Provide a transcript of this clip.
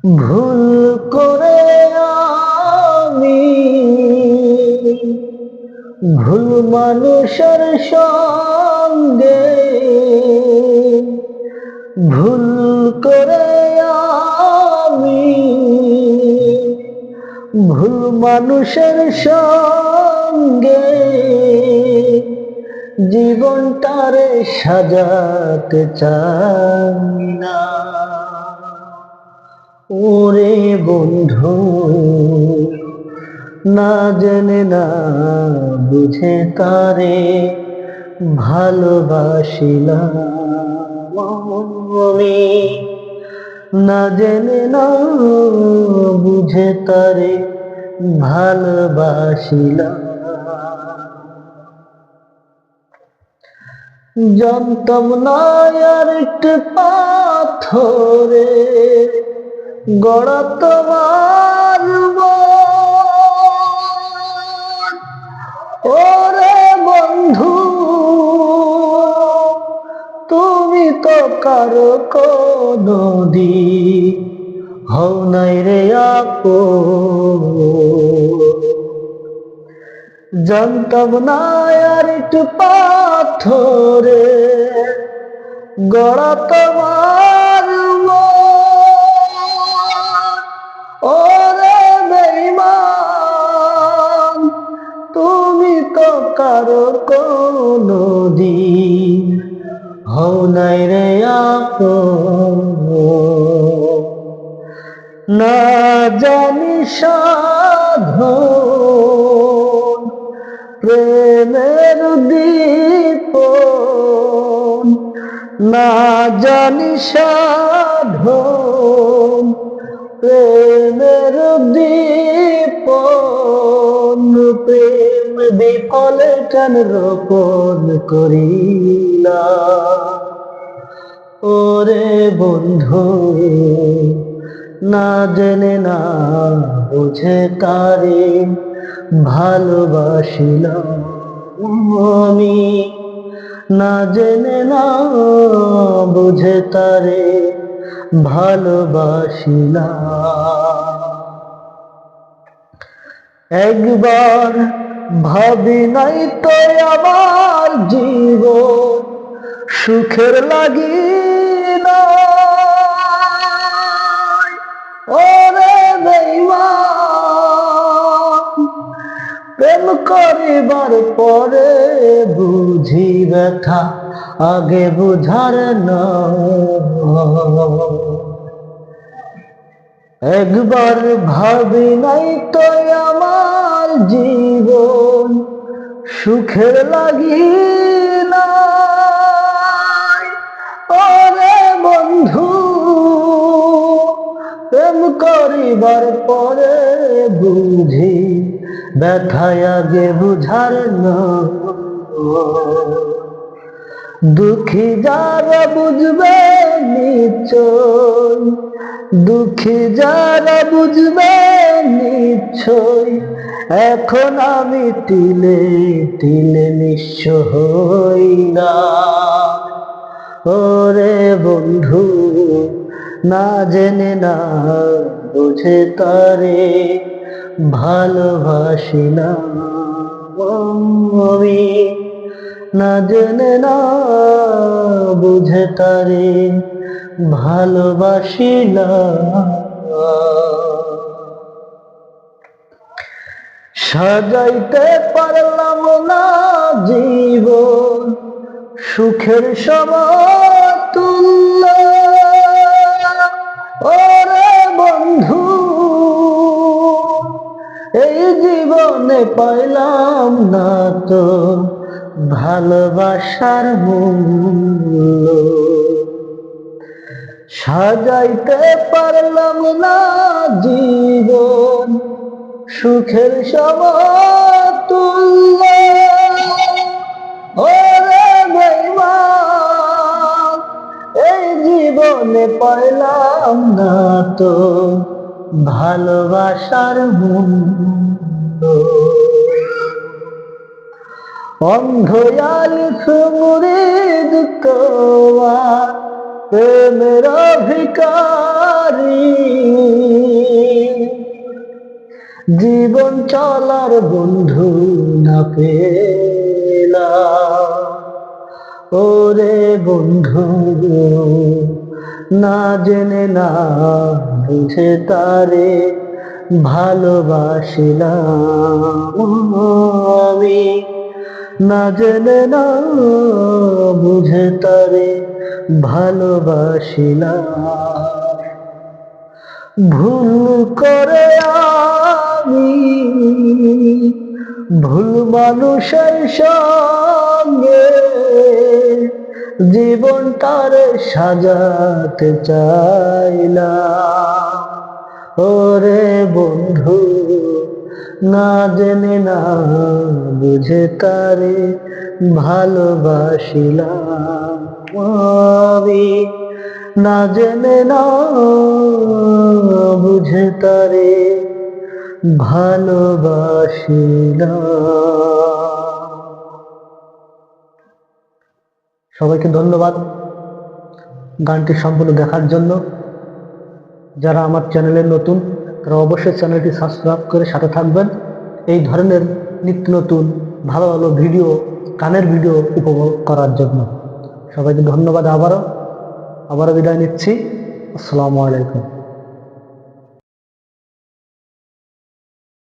ভুল করে আমি ভুল মানুষের সঙ্গে ভুল করে আমি ভুল মানুষের সঙ্গে জীবনটারে সাজাতে চাই না। ওরে বন্ধু, না জেনে না বুঝে তারে ভালোবাসিলাম আমি, না জেনে না বুঝে তারে ভালোবাসিলাম। জানতাম না আর একটু পাথরে গড়া তোমার মন। ওরে বন্ধু, তুমি তো কারো কোনো দিন হও নাই রে আপন। জানতাম না আর একটু পাথরে গড়া তোমার মন। ওরে বেঈমান, তুমি তো কারো কোনো দিন হও নাই রে আপন। না জানি সাধন প্রেমের দীপন, না জানি সাধন প্রেমের দীপন। প্রেম বিফলে কেন রোপণ করিলা ওরে বন্ধু, না জেনে না বুঝে তারে ভালোবাসিলাম আমি, না জেনে না বুঝে তারে ভালোবাসিলাম। একবার ভাবি নাই তো আমার জীবন সুখের লাগি না। ওরে বেঈমান, প্রেম করিবার পরে বুঝি ব্যথা আগে বুঝার না। একবার ভাবি নাই তো আমার জীবন সুখের লাগি না। ওরে বন্ধু, প্রেম করিবার পরে বুঝি ব্যথায় আগে বুঝার না। দুঃখী যারা বুঝবে নিশ্চয়, দুঃখী যারা বুঝবে নিশ্চয়, এখন আমি তিলে তিলে নিঃস্ব হইলাম। ওরে বন্ধু, না জেনে না বুঝে তারে ভালোবাসিলাম আমি, না জেনে না বুঝে তারে ভালোবাসিলাম। সাজাইতে পারলাম না জীবন সুখের সমতুল্য। ওরে বন্ধু, এই জীবনে পাইলাম না তো ভালোবাসার মূল্য। সাজাইতে পারলাম না জীবন সুখের সমতুল্য। ওরে বেঈমান, এই জীবনে পাইলাম না তো ভালোবাসার মূল্য। অন্ধয়াল মুরিদ তোমার প্রেমের ভিখারি, জীবন চলার বন্ধু না পেলাম। ওরে বন্ধু, না জেনে না বুঝে তারে ভালোবাসিলাম আমি, না জেনে না বুঝে তারে ভালোবাসিলাম। ভুল করে আমি ভুল মানুষের সঙ্গে জীবনটারে সাজাতে চাইলাম। ওরে বন্ধু, না জেনে না বুঝে তারে ভালোবাসিলাম আমি, না জেনে না বুঝে তারে ভালোবাসিলাম। সবাইকে ধন্যবাদ গানটি সম্পূর্ণ দেখার জন্য। যারা আমার চ্যানেলে নতুন তারা অবশ্যই চ্যানেলটি সাবস্ক্রাইব করে সাথে থাকবেন এই ধরনের নিত্য নতুন ভালো ভালো ভিডিও, গানের ভিডিও উপভোগ করার জন্য। সবাইকে ধন্যবাদ। আবারও বিদায় নিচ্ছি। আসসালামু আলাইকুম।